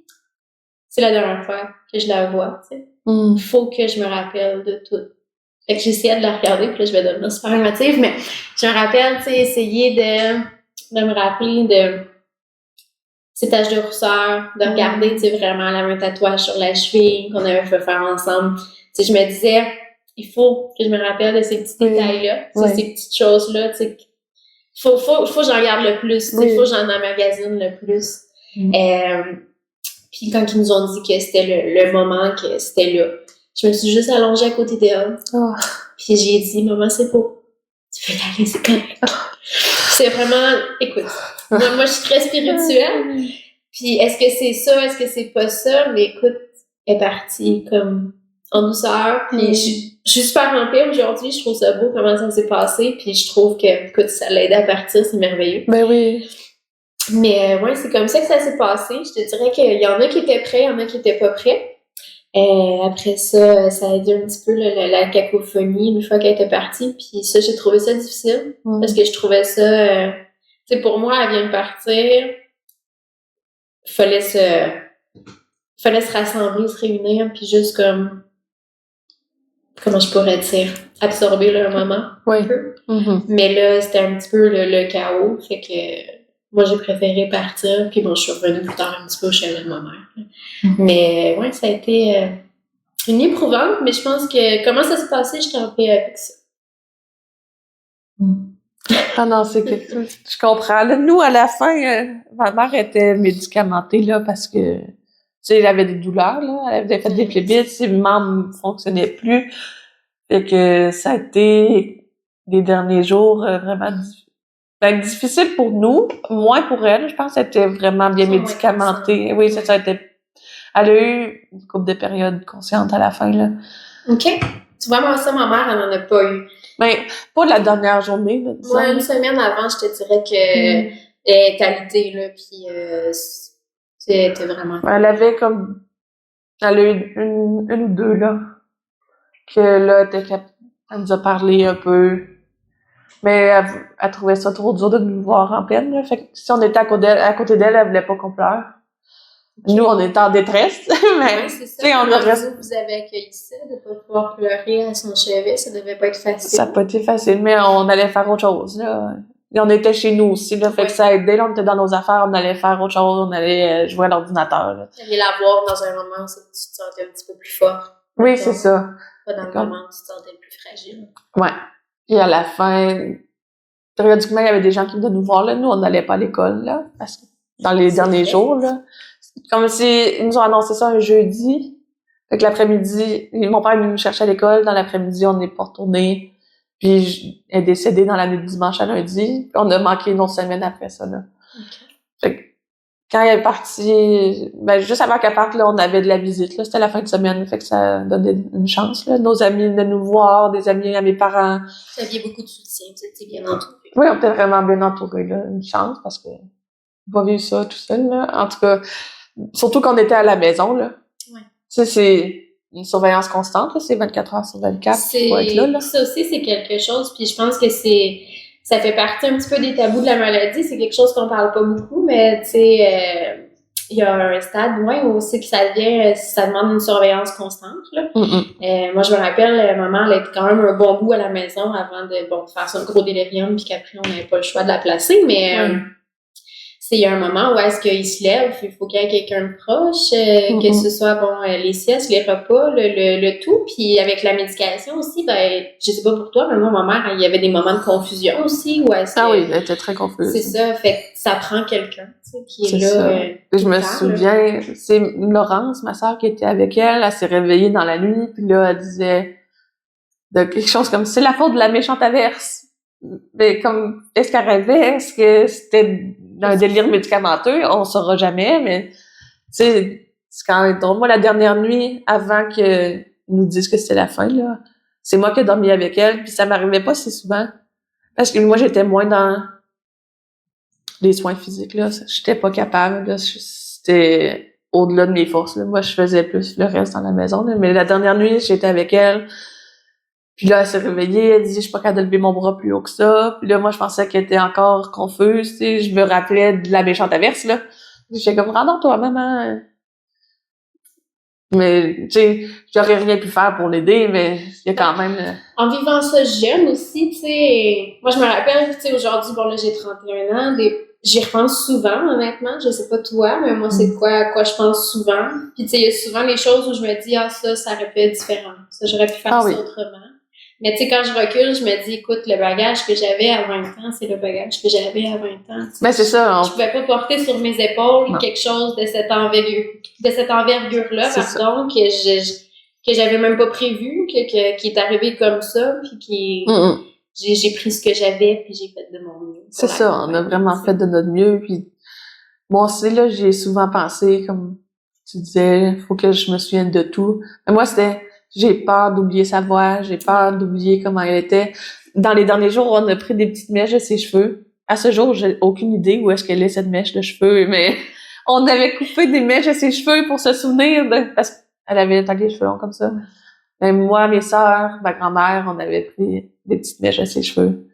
c'est la dernière fois que je la vois, tu sais. Il faut que je me rappelle de tout. Fait que j'essayais de la regarder, puis là, je vais devenir super émotive, mais je me rappelle, tu sais, essayer de me rappeler de ses taches de rousseur, de regarder, tu sais, vraiment, elle avait un tatouage sur la cheville qu'on avait fait faire ensemble. Tu sais, je me disais, il faut que je me rappelle de ces petits détails-là, ces petites choses-là, tu sais. Faut que j'en regarde le plus, tu sais, faut que j'en emmagasine le plus. Puis quand ils nous ont dit que c'était le moment, que c'était là, je me suis juste allongée à côté d'elle. Puis j'ai dit, maman, c'est beau. Tu peux y aller, c'est correct. C'est vraiment, écoute, moi, je suis très spirituelle. Puis est-ce que c'est ça, est-ce que c'est pas ça? Mais écoute, elle est partie comme en douceur. Puis je suis super remplie aujourd'hui. Je trouve ça beau comment ça s'est passé. Puis je trouve que, écoute, ça l'a aidé à partir, c'est merveilleux. Ben oui. Mais ouais, c'est comme ça que ça s'est passé. Je te dirais qu'il y en a qui étaient prêts, il y en a qui étaient pas prêts. Après ça, ça a été un petit peu la cacophonie une fois qu'elle était partie. Puis ça, j'ai trouvé ça difficile. Parce que je trouvais ça... tu sais, pour moi, elle vient de partir. Fallait se rassembler, se réunir, puis juste comme... Comment je pourrais dire? Absorber là, un moment. Oui. Un peu. Mais là, c'était un petit peu le chaos. Fait que... Moi, j'ai préféré partir, puis bon, je suis revenue plus tard un petit peu au chalet de ma mère. Mais ouais, ça a été une éprouvante, mais je pense que comment ça s'est passé, j'étais en paix avec ça. Ah non, c'est que je comprends. Là, nous, à la fin, ma mère était médicamentée là parce que tu sais, elle avait des douleurs, là, elle avait fait des phlébites, ses membres ne fonctionnaient plus. Fait que ça a été des derniers jours vraiment difficile pour nous, moins pour elle. Je pense qu'elle était vraiment bien médicamentée. Oui, ça a été... Elle a eu une couple de périodes conscientes à la fin, là. OK. Tu vois, moi, ça, ma mère, elle n'en a pas eu. Mais pas la dernière journée, là, disons. Moi, une semaine avant, je te dirais que elle est alitée, là, puis c'était vraiment... Elle avait comme Elle a eu une ou deux, là. Que là, elle nous a parlé un peu. Mais elle trouvait ça trop dur de nous voir en peine, là. Fait que si on était à côté d'elle, elle voulait pas qu'on pleure. Nous, on était en détresse, mais, Ouais, c'est ça. tu sais, on aurait... Vous avez accueilli ça, de pas pouvoir pleurer à son chevet, ça devait pas être facile. Ça n'a pas été facile, mais on allait faire autre chose, là. Et on était chez nous aussi, là. Fait que ça aidait, là, on était dans nos affaires, on allait faire autre chose, on allait jouer à l'ordinateur, là. Vous alliez la voir dans un moment où tu te sentais un petit peu plus fort. Oui, c'est ça. Pas dans le moment où tu te sentais le plus fragile. Ouais. Puis à la fin, périodiquement, il y avait des gens qui venaient nous voir, là. Nous, on n'allait pas à l'école, là. Parce que dans les derniers jours, là. Comme si, ils nous ont annoncé ça un jeudi. Fait que l'après-midi, mon père est venu nous chercher à l'école. Dans l'après-midi, on n'est pas retourné. Puis, elle est décédée dans la nuit de dimanche à lundi. Puis, on a manqué une autre semaine après ça, là. Okay. Fait que, quand elle est partie, ben, juste avant qu'elle parte, là, on avait de la visite, là. C'était la fin de semaine. Fait que ça donnait une chance, là. Nos amis venaient nous voir, des amis à mes parents. Vous aviez beaucoup de soutien, tu étais bien entouré. Oui, on était vraiment bien entourés, là. Une chance, parce que, on va vivre ça tout seul, là. En tout cas, surtout qu'on était à la maison, là. Ouais. Ça, c'est une surveillance constante, là. C'est 24 heures sur 24. Faut être là, là. Ça aussi, c'est quelque chose, puis je pense que ça fait partie un petit peu des tabous de la maladie. C'est quelque chose qu'on parle pas beaucoup, mais tu sais, il y a un stade, où c'est que ça demande une surveillance constante, là. Moi, je me rappelle, maman, elle était quand même un bon bout à la maison avant de faire son gros délirium, puis qu'après, on n'avait pas le choix de la placer, mais il y a un moment où est-ce qu'il se lève, il faut qu'il y ait quelqu'un de proche, que ce soit, les siestes, les repas, le tout, puis avec la médication aussi, ben, je sais pas pour toi, mais moi, ma mère, il y avait des moments de confusion aussi, où est-ce que... oui, elle était très confuse. C'est ça, fait que ça prend quelqu'un, tu sais, qui est là. Ça. Je me souviens, c'est Laurence, ma sœur, qui était avec elle, elle s'est réveillée dans la nuit, puis là, elle disait de quelque chose comme, c'est la faute de la méchante averse. Mais comme, est-ce qu'elle rêvait? Est-ce que c'était un délire médicamenteux? On saura jamais, mais, tu sais, c'est quand même drôle. Moi, la dernière nuit, avant qu'ils nous disent que c'était la fin, là, c'est moi qui ai dormi avec elle, puis ça m'arrivait pas si souvent. Parce que moi, j'étais moins dans les soins physiques, là. J'étais pas capable, là. C'était au-delà de mes forces, là. Moi, je faisais plus le reste dans la maison, là. Mais la dernière nuit, j'étais avec elle. Puis là, elle s'est réveillée, elle dit, je suis pas capable de lever mon bras plus haut que ça. Puis là, moi, je pensais qu'elle était encore confuse, tu sais. Je me rappelais de la méchante averse, là. J'étais comme, rendors-toi, maman. Mais, tu sais, j'aurais rien pu faire pour l'aider, mais il y a quand même... En vivant ça jeune aussi, tu sais, moi, je me rappelle, tu sais, aujourd'hui, là, j'ai 31 ans, j'y repense souvent, honnêtement. Je sais pas toi, mais moi, c'est à quoi je pense souvent. Puis, tu sais, il y a souvent les choses où je me dis, ça aurait pu être différent. Ça, j'aurais pu faire ça autrement. Mais tu sais, quand je recule, je me dis, écoute, le bagage que j'avais à 20 ans, c'est le bagage que j'avais à 20 ans. Ben, c'est ça. Je pouvais pas porter sur mes épaules quelque chose de cette envergure-là, pardon, que j'avais même pas prévu, qui est arrivé comme ça, puis j'ai pris ce que j'avais, puis j'ai fait de mon mieux. C'est ça, on a vraiment fait de notre mieux, puis moi aussi, là, j'ai souvent pensé, comme tu disais, faut que je me souvienne de tout. Mais moi, j'ai peur d'oublier sa voix, j'ai peur d'oublier comment elle était. Dans les derniers jours, on a pris des petites mèches de ses cheveux. À ce jour, j'ai aucune idée où est-ce qu'elle est, cette mèche de cheveux, mais on avait coupé des mèches de ses cheveux pour se souvenir parce qu'elle avait taillé les cheveux longs comme ça. Mais moi, mes sœurs, ma grand-mère, on avait pris des petites mèches de ses cheveux.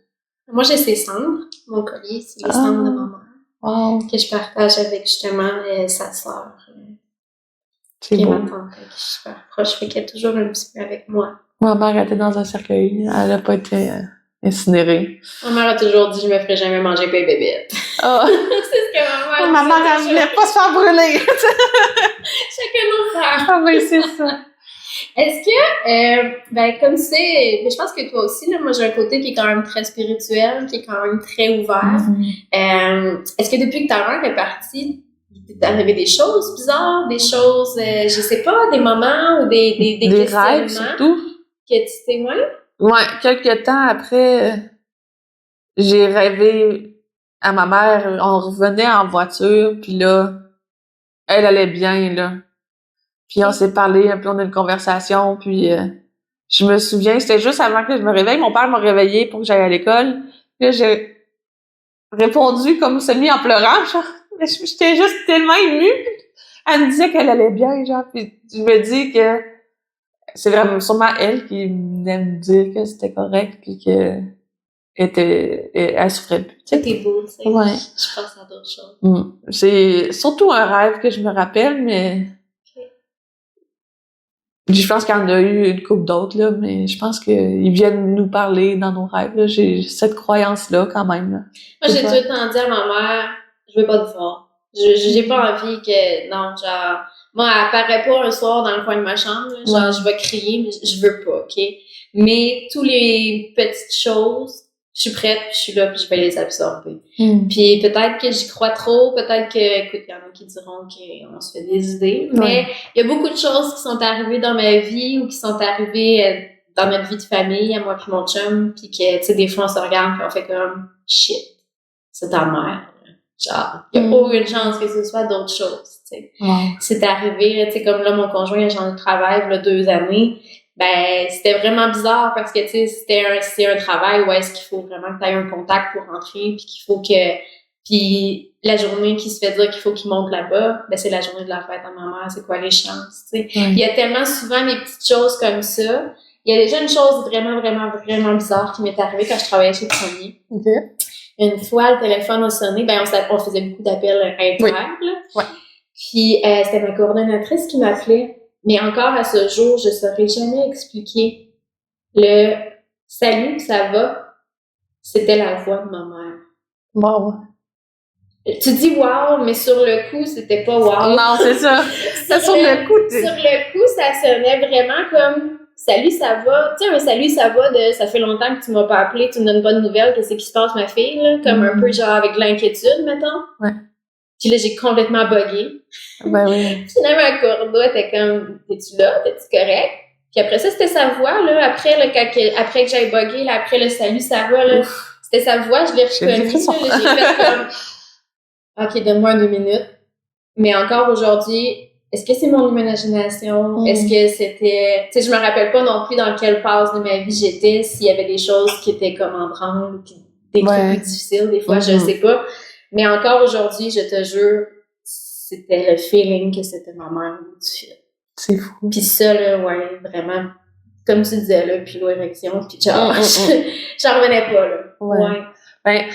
Moi, j'ai ses cendres. Mon collier, c'est les cendres de ma mère. Wow. Que je partage avec, justement, sa sœur. C'est beau. Ma tante, qui est super proche, fait qu'elle est toujours un petit peu avec moi. Ma mère était dans un cercueil. Elle a pas été incinérée. Ma mère a toujours dit, je me ferai jamais manger pain bébête. Oh. C'est ce que ma mère, elle voulait pas se faire brûler. Chacun nos frères. Ah oui, c'est ça. Est-ce que, comme c'est, je pense que toi aussi, là, moi j'ai un côté qui est quand même très spirituel, qui est quand même très ouvert. Est-ce que depuis que ta mère est partie, t'es arrivé des choses bizarres, des choses, je sais pas, des moments ou des rêves surtout que tu témoignes? Ouais, quelques temps après, j'ai rêvé à ma mère. On revenait en voiture, puis là, elle allait bien, là. Puis on s'est parlé, puis on a eu une conversation, puis je me souviens, c'était juste avant que je me réveille. Mon père m'a réveillée pour que j'aille à l'école. Puis là, j'ai répondu comme semi en pleurant, genre. J'étais juste tellement émue. Elle me disait qu'elle allait bien, genre, puis je me dis que c'est vraiment sûrement elle qui venait me dire que c'était correct, puis que elle souffrait plus. Tout est beau, tu sais. Ouais. Je pense à d'autres choses. C'est surtout un rêve que je me rappelle, mais je pense qu'il y en a eu une couple d'autres, là, mais je pense qu'ils viennent nous parler dans nos rêves, là. J'ai cette croyance-là, quand même, là. Moi, j'ai tout le temps dit à ma mère, je veux pas te voir. J'ai pas envie que, non, genre, moi, elle apparaît pas un soir dans le coin de ma chambre, là, genre, je vais crier, mais je veux pas, OK? Mais tous les petites choses, je suis prête, puis je suis là, puis je vais les absorber. Puis peut-être que j'y crois trop, peut-être que, écoute, il y en a qui diront qu'on se fait des idées, mais il y a beaucoup de choses qui sont arrivées dans ma vie ou qui sont arrivées dans notre vie de famille, à moi puis mon chum, puis que, tu sais, des fois, on se regarde puis on fait comme, shit, c'est ta mère. Genre, il n'y a aucune chance que ce soit d'autres choses, tu sais. C'est arrivé, tu sais, comme là, mon conjoint a changé de travail, là, 2 années. Ben, c'était vraiment bizarre parce que, tu sais, c'est un travail où est-ce qu'il faut vraiment que tu aies un contact pour rentrer, puis qu'il faut que, puis la journée qui se fait dire qu'il faut qu'il monte là-bas, ben, c'est la journée de la fête à ma mère, c'est quoi les chances, tu sais. Il y a tellement souvent des petites choses comme ça. Il y a déjà une chose vraiment, vraiment, vraiment bizarre qui m'est arrivée quand je travaillais chez Premier. Une fois, le téléphone a sonné, ben, on faisait beaucoup d'appels inter, là. Puis, c'était ma coordonnatrice qui m'appelait. Mais encore à ce jour, je saurais jamais expliquer le « Salut, ça va », c'était la voix de ma mère. Wow. Tu dis « wow », mais sur le coup, c'était pas « wow ». Non, c'est ça. sur le coup, sur le coup, ça sonnait vraiment comme « Salut, ça va ». Tu sais, un « Salut, ça va » de « Ça fait longtemps que tu m'as pas appelé, tu me donnes pas de nouvelles, qu'est-ce qui se passe, ma fille », là, comme un peu genre avec de l'inquiétude, mettons. Puis là, j'ai complètement buggé. Ben oui. Puis là, ma cordeau était comme, t'es-tu là? T'es-tu correct? Puis après ça, c'était sa voix, là. Après, là, après que j'aille buggé, là, après le salut, ça va, là. C'était sa voix, je l'ai reconnue, là. J'ai fait comme, OK, donne-moi 2 minutes. Mais encore aujourd'hui, est-ce que c'est mon imagination? Est-ce que c'était, tu sais, je me rappelle pas non plus dans quelle phase de ma vie j'étais, s'il y avait des choses qui étaient comme en branle, puis des trucs plus difficiles, des fois, je sais pas. Mais encore aujourd'hui, je te jure, c'était le feeling que c'était ma mère au bout du fil. C'est fou. Puis ça, là, ouais, vraiment, comme tu disais, là, puis l'érection, puis genre, j'en revenais pas, là. Ben,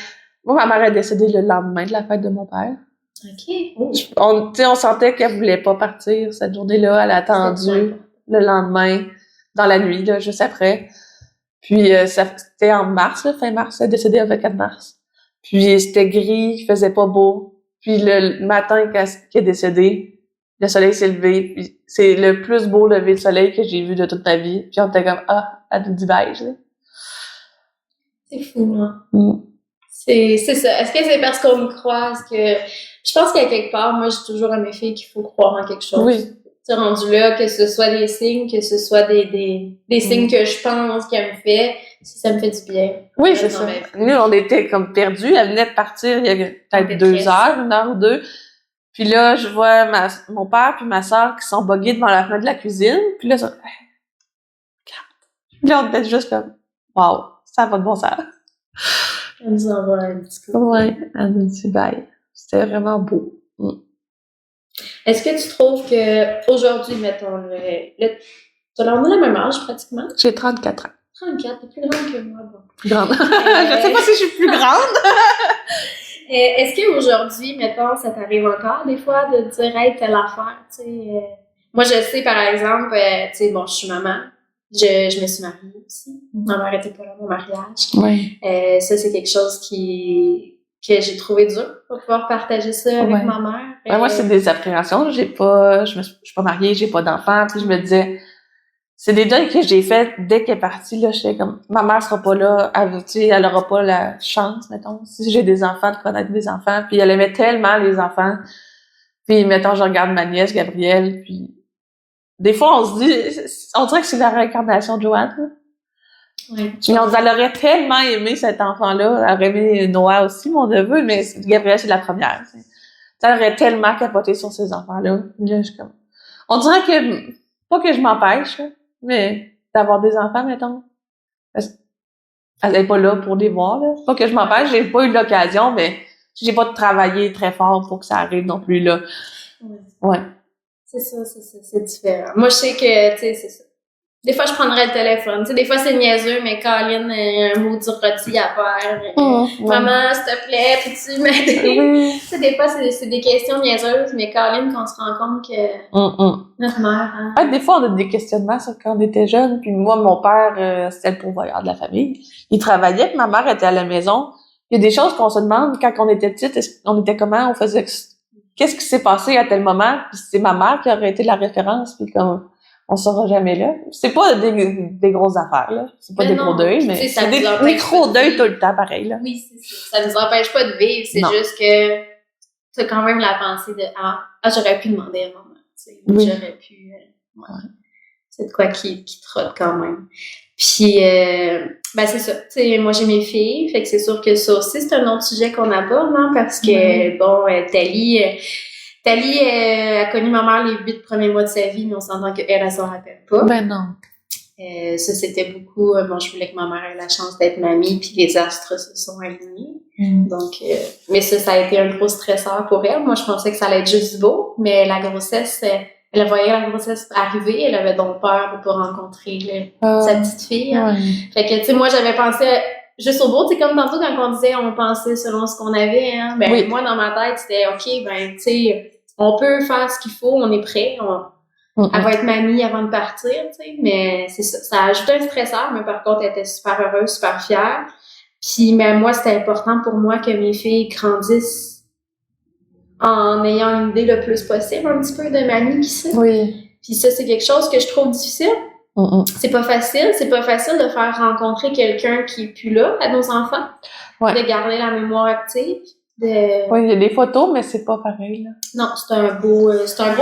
moi, ma mère est décédée le lendemain de la fête de mon père. OK. On sentait qu'elle voulait pas partir cette journée-là. Elle a attendu le lendemain, dans la nuit, là, juste après. Puis, c'était en mars, là, fin mars. Elle est décédée le 24 mars. Puis c'était gris, il faisait pas beau. Puis le matin qu'elle est décédée, le soleil s'est levé. Puis c'est le plus beau lever de soleil que j'ai vu de toute ma vie. Puis on était comme elle nous dit bye. C'est fou, hein. C'est ça. Est-ce que c'est parce qu'on me croit? Est-ce que je pense qu'à quelque part, moi j'ai toujours à mes filles qu'il faut croire en quelque chose. Oui. C'est rendu là, que ce soit des signes, que ce soit des signes que je pense qu'elle me fait. Si ça me fait du bien. Oui, c'est ça. Nous, on était comme perdus. Elle venait de partir il y a peut-être 2 heures, 1 heure ou 2. Puis là, je vois mon père puis ma soeur qui sont buggés devant la fenêtre de la cuisine. Puis là, ça... Puis là, on était juste comme, wow, ça va de bon sens. Elle nous envoie un petit coup. Ouais, elle nous dit bye. C'était vraiment beau. Est-ce que tu trouves que aujourd'hui, mettons, tu as la même âge pratiquement? J'ai 34 ans. 34, t'es plus grande que moi, bon. Plus grande. Je sais pas si je suis plus grande. Est-ce qu'aujourd'hui, mettons, ça t'arrive encore des fois de dire, hey, telle affaire, tu sais. Moi, je sais, par exemple, tu sais, bon, je suis maman. Je me suis mariée aussi. Ma mère était pas là au mariage. Oui. Ça, c'est quelque chose que j'ai trouvé dur pour pouvoir partager ça avec ma mère. Moi, c'est des appréhensions. Je suis pas mariée, j'ai pas d'enfant. Puis je me disais, c'est des deuils que j'ai fait dès qu'elle est partie, là. J'étais comme, ma mère sera pas là, elle aura pas la chance, mettons, si j'ai des enfants, de connaître des enfants. Puis elle aimait tellement les enfants. Puis, mettons, je regarde ma nièce, Gabrielle, puis des fois, on se dit, on dirait que c'est la réincarnation de Joanne, là. Oui. Puis elle aurait tellement aimé cet enfant-là. Elle aurait aimé Noah aussi, mon neveu, mais Gabrielle, c'est la première. Elle aurait tellement capoté sur ces enfants-là. Là, je suis comme, on dirait que, pas que je m'empêche, là, mais d'avoir des enfants, mettons. Elle n'est pas là pour les voir, là. Pas que je m'empêche, j'ai pas eu l'occasion, mais j'ai pas travaillé très fort pour que ça arrive non plus, là. Oui. Ouais. C'est ça, c'est différent. Moi, je sais que, tu sais, c'est ça. Des fois, je prendrais le téléphone. Tu sais, des fois, c'est niaiseux, mais Caroline, un mot du rôti à faire. Maman, s'il te plaît, peux-tu m'aider? Oui. Tu sais, des fois, c'est des questions niaiseuses, mais Caroline, quand on se rend compte que notre mère... Hein, ouais, des fois, on a des questionnements sur quand on était jeune. Puis moi, mon père, c'était le pourvoyeur de la famille. Il travaillait, puis ma mère était à la maison. Il y a des choses qu'on se demande quand on était petite. On était comment? On faisait... Qu'est-ce qui s'est passé à tel moment? Puis c'est ma mère qui aurait été la référence. Puis comme... on sera jamais là. C'est pas des grosses affaires, là. C'est pas des gros deuils, mais c'est des micro-deuils tout le temps, pareil, là. Oui, c'est ça. Ça nous empêche pas de vivre. C'est juste que t'as quand même la pensée de j'aurais pu demander à maman. J'aurais pu... C'est de quoi qui trotte quand même. Puis, c'est ça. Tu sais, moi, j'ai mes filles. Fait que c'est sûr que ça aussi, c'est un autre sujet qu'on aborde, hein, parce que, Thalie a connu ma mère les 8 premiers mois de sa vie, mais on s'entend qu'elle s'en rappelle pas. Ben non. Ça, c'était beaucoup... je voulais que ma mère ait la chance d'être mamie, puis les astres se sont alignés. Donc, mais ça a été un gros stresseur pour elle. Moi, je pensais que ça allait être juste beau, mais la grossesse... elle voyait la grossesse arriver, elle avait donc peur de pas rencontrer sa petite fille. Hein. Ouais. Fait que, tu sais, moi, j'avais pensé... juste au beau, tu sais, comme tantôt, quand on disait on pensait selon ce qu'on avait, hein. Moi, dans ma tête, c'était OK, tu sais... on peut faire ce qu'il faut, on est prêt, elle va être mamie avant de partir, tu sais, mais c'est ça. Ça a ajouté un stresseur, mais par contre, elle était super heureuse, super fière. Puis, moi, c'était important pour moi que mes filles grandissent en ayant une idée le plus possible, un petit peu de mamie qui sait. Oui. Puis ça, c'est quelque chose que je trouve difficile. C'est pas facile de faire rencontrer quelqu'un qui est plus là à nos enfants, de garder la mémoire active. Oui, il y a des photos, mais c'est pas pareil, là. Non, c'est un beau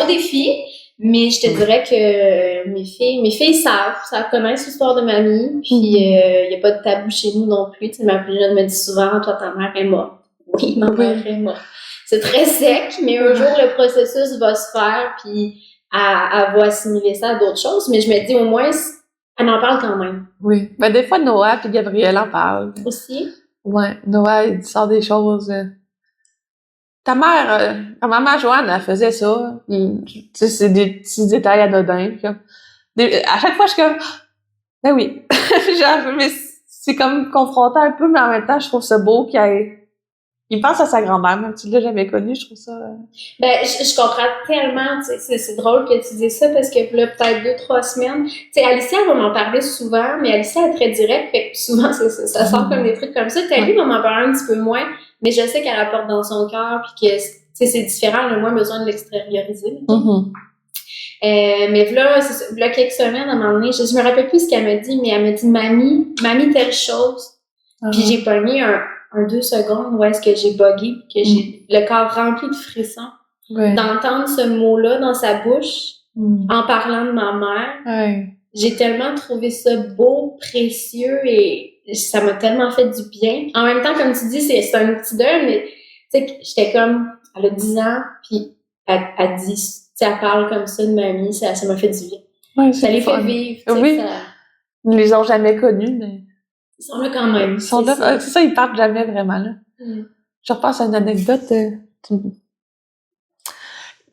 défi, mais je te dirais que mes filles savent connaissent l'histoire de mamie, puis il y a pas de tabou chez nous non plus. Tu sais, ma plus jeune me dit souvent, toi, ta mère est morte. Oui, ma mère est morte. C'est très sec, mais un jour, le processus va se faire, puis elle va assimiler ça à d'autres choses, mais je me dis, au moins, elle en parle quand même. Oui. Ben, des fois, Noah puis Gabriel en parlent. Aussi? Ouais. Noah, il sort des choses... Ta mère, ta maman Joanne, elle faisait ça. Tu sais, c'est des petits détails anodins. À chaque fois, je suis comme, ben oui. Genre, mais c'est comme confrontant un peu, mais en même temps, je trouve ça beau il pense à sa grand-mère, même si tu l'as jamais connue, je trouve ça... je comprends tellement, tu sais, c'est drôle que tu dises ça, parce que là, peut-être 2-3 semaines, tu sais, Alicia va m'en parler souvent, mais Alicia est très directe, fait que souvent, ça sort comme des trucs comme ça. Thalie va m'en parler un petit peu moins, mais je sais qu'elle apporte dans son cœur, puis que, tu sais, c'est différent, elle a moins besoin de l'extérioriser. Mais là, quelques semaines, à un moment donné, je me rappelle plus ce qu'elle m'a dit, mais elle m'a dit, mamie, telle chose. Puis j'ai pas mis un 2 secondes où est-ce que j'ai bugué, que j'ai le corps rempli de frissons. D'entendre ce mot-là dans sa bouche, en parlant de ma mère, j'ai tellement trouvé ça beau, précieux, et ça m'a tellement fait du bien. En même temps, comme tu dis, c'est un petit deuil, mais tu sais, j'étais comme, elle a 10 ans, puis elle dit, tu sais, elle parle comme ça de mamie, ça m'a fait du bien. Ouais, ça les fait vivre. Oui, ils les ont jamais connus, mais... Ils sont là quand même. Ils sont là, c'est ça, ils partent jamais vraiment, là. Je repense à une anecdote.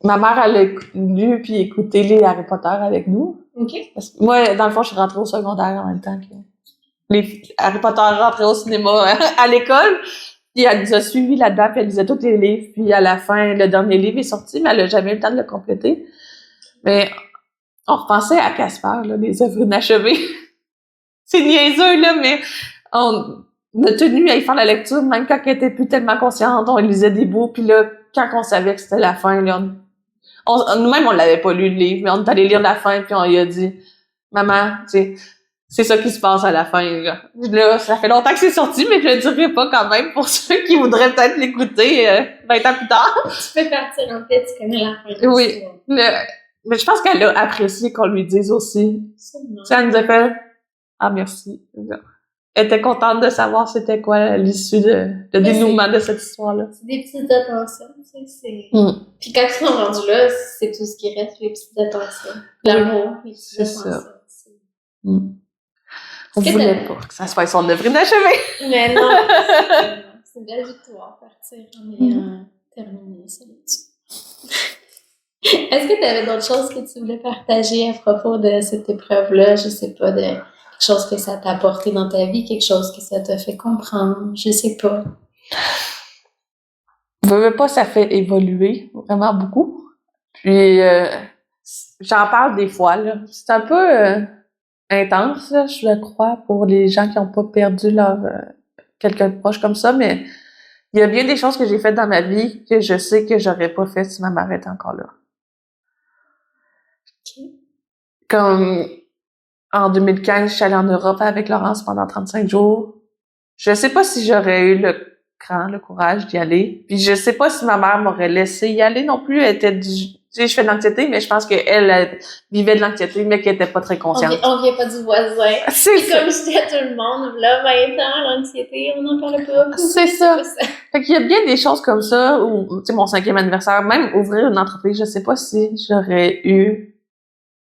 Ma mère, elle a lu puis écouté les Harry Potter avec nous. Parce que moi, dans le fond, je suis rentrée au secondaire en même temps que les Harry Potter rentraient au cinéma à l'école. Puis elle nous a suivis là-dedans, puis elle lisait tous les livres. Puis à la fin, le dernier livre est sorti, mais elle a jamais eu le temps de le compléter. Mais on repensait à Casper, là, les œuvres inachevées. C'est niaiseux, là, mais on a tenu à y faire la lecture, même quand elle était plus tellement consciente, on lisait des bouts, puis là, quand on savait que c'était la fin, là, nous-mêmes, on l'avait pas lu, le livre, mais on est allé lire la fin, puis on lui a dit, maman, tu sais, c'est ça qui se passe à la fin, là. Là, ça fait longtemps que c'est sorti, mais je le dirai pas quand même pour ceux qui voudraient peut-être l'écouter 20 ans plus tard. Tu peux partir en fait, tu connais la fin. Oui. Mais je pense qu'elle a apprécié qu'on lui dise aussi. Ça nous a fait, merci. Elle était contente de savoir c'était quoi l'issue le dénouement de cette histoire-là. C'est des petites attentions, tu sais, Puis quand ils sont rendus là, c'est tout ce qui reste, les petites attentions. L'amour, les petites attentions. On voulait pas que ça soit son œuvre inachevée. Mais non, c'est une belle victoire, partir en ayant terminé ça là-dessus. Est-ce que tu avais d'autres choses que tu voulais partager à propos de cette épreuve-là? Je sais pas, de quelque chose que ça t'a apporté dans ta vie, quelque chose que ça t'a fait comprendre, je sais pas. Veux pas, ça fait évoluer vraiment beaucoup. Puis, j'en parle des fois, là. C'est un peu intense, là, je crois, pour les gens qui n'ont pas perdu leur quelqu'un de proche comme ça, mais il y a bien des choses que j'ai faites dans ma vie que je sais que j'aurais pas fait si ma mère était encore là. Okay. Comme en 2015, je suis allée en Europe avec Laurence pendant 35 jours. Je sais pas si j'aurais eu le courage d'y aller. Puis je sais pas si ma mère m'aurait laissé y aller non plus. Elle était tu sais, je fais de l'anxiété, mais je pense elle vivait de l'anxiété, mais qu'elle était pas très consciente. On vient pas du voisin. C'est ça. Comme je dis à tout le monde, là, 20 ans, l'anxiété, on n'en parle pas. C'est ça. Fait qu'il y a bien des choses comme ça, ou, tu sais, mon 5e anniversaire, même ouvrir une entreprise, je sais pas si j'aurais eu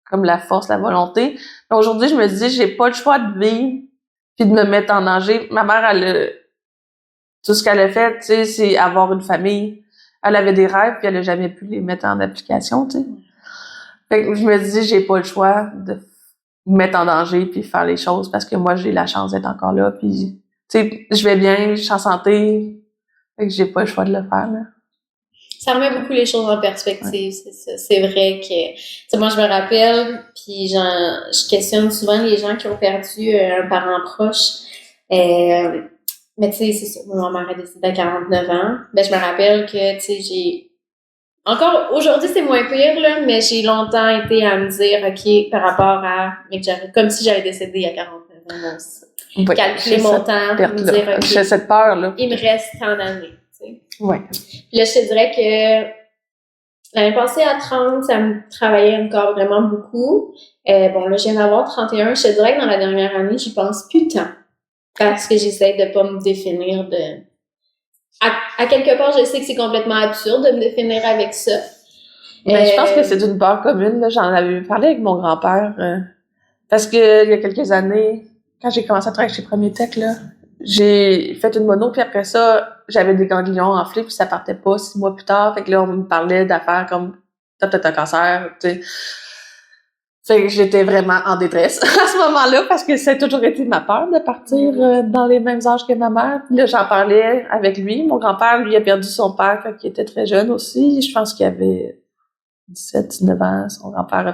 comme la force, la volonté. Mais aujourd'hui, je me dis, j'ai pas le choix de vivre puis de me mettre en danger. Ma mère, tout ce qu'elle a fait, tu sais, c'est avoir une famille. Elle avait des rêves, puis elle a jamais pu les mettre en application, tu sais. Fait que je me dis, j'ai pas le choix de me mettre en danger puis faire les choses parce que moi, j'ai la chance d'être encore là, puis tu sais, je vais bien, je suis en santé, fait que j'ai pas le choix de le faire, là. Ça remet beaucoup les choses en perspective, c'est ça. C'est vrai que, tu sais, moi, je me rappelle, puis je questionne souvent les gens qui ont perdu un parent proche. Mais tu sais, c'est ça. Ma mère est décédée à 49 ans. Ben, je me rappelle que, tu sais, encore aujourd'hui, c'est moins pire, là, mais j'ai longtemps été à me dire, OK, par rapport à, mais comme si j'avais décédé à 49 ans, moi aussi. Oui, Calculer mon temps, me dire, OK, j'ai cette peur-là. Il me reste tant d'années, tu sais. Ouais. Puis là, je te dirais que l'année passée à 30, ça me travaillait encore vraiment beaucoup. Bon, là, je viens d'avoir 31. Je te dirais que dans la dernière année, j'y pense plus tant. Parce que j'essaie de pas me définir de... À quelque part, je sais que c'est complètement absurde de me définir avec ça. Mais je pense que c'est une peur commune, là. J'en avais parlé avec mon grand-père. Parce que il y a quelques années, quand j'ai commencé à travailler chez Premier Tech, là, j'ai fait une mono, puis après ça, j'avais des ganglions enflés, puis ça partait pas 6 mois plus tard. Fait que là, on me parlait d'affaires comme t'as peut-être un cancer, tu sais. Fait que j'étais vraiment en détresse à ce moment-là, parce que ça a toujours été ma peur de partir dans les mêmes âges que ma mère. Puis là, j'en parlais avec lui. Mon grand-père, lui, a perdu son père quand il était très jeune aussi. Je pense qu'il avait 17, 19 ans. Son père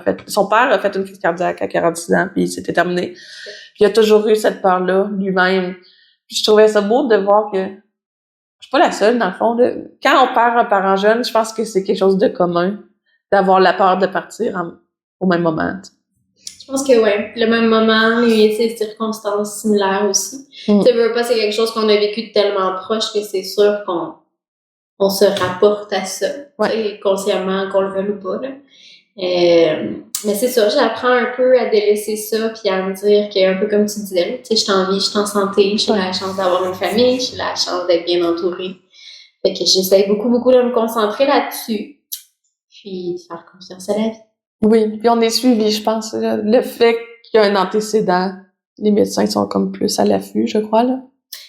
a fait une crise cardiaque à 46 ans, puis c'était terminé. Puis il a toujours eu cette peur-là, lui-même. Puis je trouvais ça beau de voir que je suis pas la seule, dans le fond. Là. Quand on perd un parent jeune, je pense que c'est quelque chose de commun, d'avoir la peur de partir au même moment. Je pense que oui, le même moment, les circonstances similaires aussi. Tu veux pas, c'est quelque chose qu'on a vécu tellement proche que c'est sûr qu'on se rapporte à ça, consciemment, qu'on le veuille ou pas. Là. Mais c'est ça, j'apprends un peu à délaisser ça puis à me dire qu'un peu comme tu disais, tu sais, je suis en vie, je suis en santé, j'ai la chance d'avoir une famille, j'ai la chance d'être bien entourée. Fait que j'essaie beaucoup de me concentrer là-dessus puis de faire confiance à la vie. Oui, puis on est suivi, je pense. Le fait qu'il y a un antécédent, les médecins sont comme plus à l'affût, je crois, là.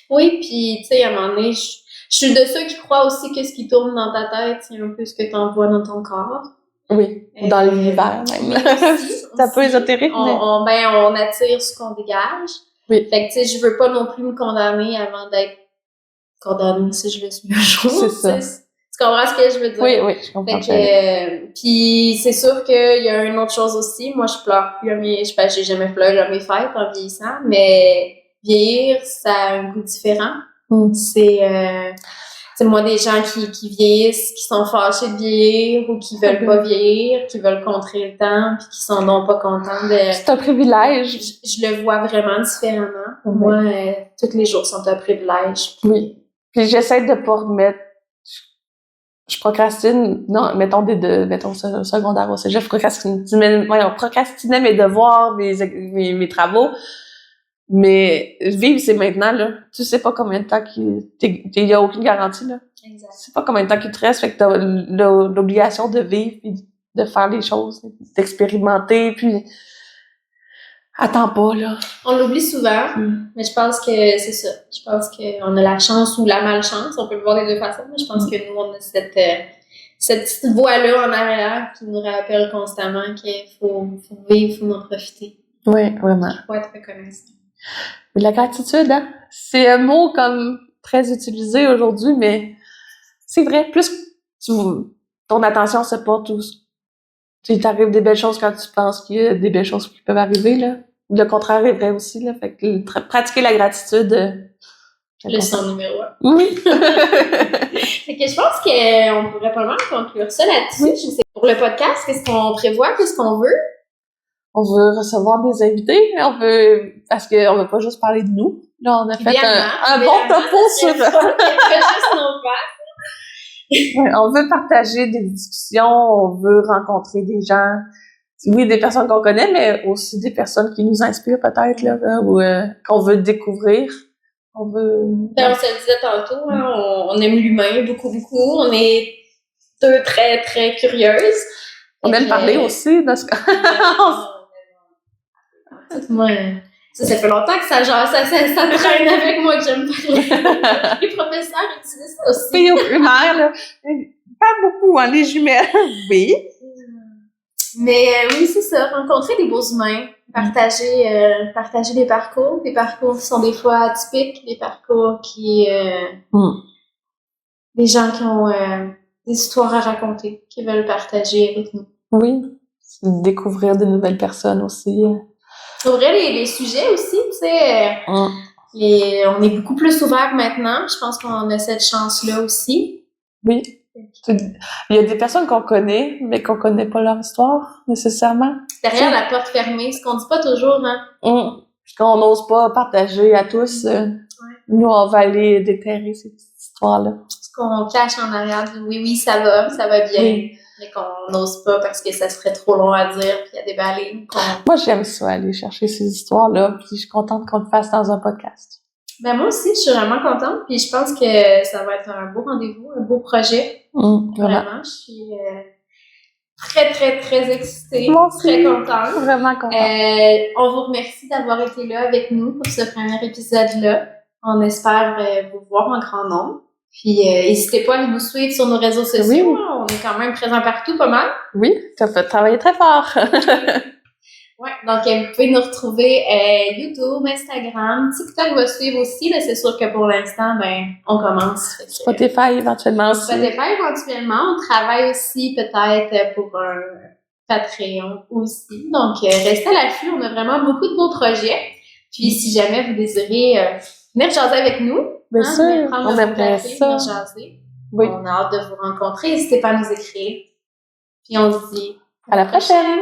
Oui, puis tu sais, à un moment donné, je suis de ceux qui croient aussi que ce qui tourne dans ta tête, c'est un peu ce que tu envoies dans ton corps. Oui, dans l'univers même. C'est un peu ésotérique, mais... On attire ce qu'on dégage. Oui. Fait que tu sais, je veux pas non plus me condamner avant d'être condamnée si je le suis un jour. C'est ça. Tu comprends ce que je veux dire? Oui, je comprends. Puis c'est sûr qu'il y a une autre chose aussi. Moi, je pleure plus j'ai jamais pleuré à mes fêtes en vieillissant, mais vieillir, ça a un goût différent. C'est moi des gens qui vieillissent, qui sont fâchés de vieillir ou qui veulent pas vieillir, qui veulent contrer le temps puis qui sont donc pas contents de... C'est un privilège. Je le vois vraiment différemment. Pour moi, tous les jours sont un privilège. Oui. Puis j'essaie de pas remettre... Je procrastine, non, mettons secondaire au cégep, je procrastinais mes devoirs, mes travaux, mais vivre, c'est maintenant, là. Tu sais pas combien de temps il y a aucune garantie, là. Exact. Tu sais pas combien de temps qu'il te reste, fait que t'as l'obligation de vivre, puis de faire les choses, d'expérimenter, puis attends pas, là. On l'oublie souvent, mais je pense que c'est ça. Je pense qu'on a la chance ou la malchance, on peut le voir des deux façons, mais je pense que nous, on a cette petite voix-là en arrière qui nous rappelle constamment qu'il faut vivre, il faut en profiter. Oui, vraiment. Faut être reconnaissant. La gratitude, hein? C'est un mot comme très utilisé aujourd'hui, mais c'est vrai, plus ton attention se porte où tu t'arrives des belles choses quand tu penses qu'il y a des belles choses qui peuvent arriver, là. Le contraire est vrai aussi, là. Fait que pratiquer la gratitude, le son numéro 1. Oui. Fait que je pense qu'on pourrait pas mal conclure ça là-dessus. Oui. Je sais, pour le podcast, qu'est-ce qu'on prévoit, qu'est-ce qu'on veut? On veut recevoir des invités, parce qu'on veut pas juste parler de nous. Là, on a fait un bon topo sur... juste nos Ouais, on veut partager des discussions, on veut rencontrer des gens, oui, des personnes qu'on connaît, mais aussi des personnes qui nous inspirent peut-être, là, ou qu'on veut découvrir. On veut... Ben, on se le disait tantôt, hein, on aime l'humain beaucoup, beaucoup. On est deux très, très curieuses. On aime parler aussi de ce que... Moi, ça fait longtemps que ça traîne avec moi que j'aime parler. Les professeurs utilisent ça aussi. Puis au primaire, là, pas beaucoup, hein, les jumelles, oui. Mais oui, c'est ça, rencontrer des beaux humains, partager des parcours qui sont des fois atypiques, des parcours qui... des gens qui ont des histoires à raconter, qui veulent partager avec nous. Oui, découvrir de nouvelles personnes aussi. Ouvrir les sujets aussi, tu sais. On est beaucoup plus ouverts maintenant. Je pense qu'on a cette chance-là aussi. Oui. Il y a des personnes qu'on connaît, mais qu'on connaît pas leur histoire, nécessairement. Derrière la porte fermée, ce qu'on dit pas toujours, hein. Puis qu'on n'ose pas partager à tous. Nous, on va aller déterrer ces petites histoires-là. Ce qu'on cache en arrière du oui, ça va bien. Oui. Mais qu'on n'ose pas parce que ça serait trop long à dire puis à déballer. Moi, j'aime ça, aller chercher ces histoires-là, puis je suis contente qu'on le fasse dans un podcast. Ben moi aussi, je suis vraiment contente, puis je pense que ça va être un beau rendez-vous, un beau projet. Vraiment, je suis très, très, très excitée, très contente. Vraiment contente. On vous remercie d'avoir été là avec nous pour ce premier épisode-là. On espère vous voir en grand nombre. Puis, n'hésitez pas à nous suivre sur nos réseaux sociaux. Oui. On est quand même présents partout, pas mal. Oui, ça fait travailler très fort. Ouais, donc vous pouvez nous retrouver YouTube, Instagram, TikTok va suivre aussi. Là, c'est sûr que pour l'instant, on commence. Spotify éventuellement aussi. Spotify éventuellement. On travaille aussi peut-être pour un Patreon aussi. Donc, restez à l'affût. On a vraiment beaucoup de beaux projets. Puis, si jamais vous désirez venir jaser avec nous, bien sûr, on aimerait ça. Venir jaser. Oui. On a hâte de vous rencontrer. N'hésitez pas à nous écrire. Puis, on se dit à la prochaine.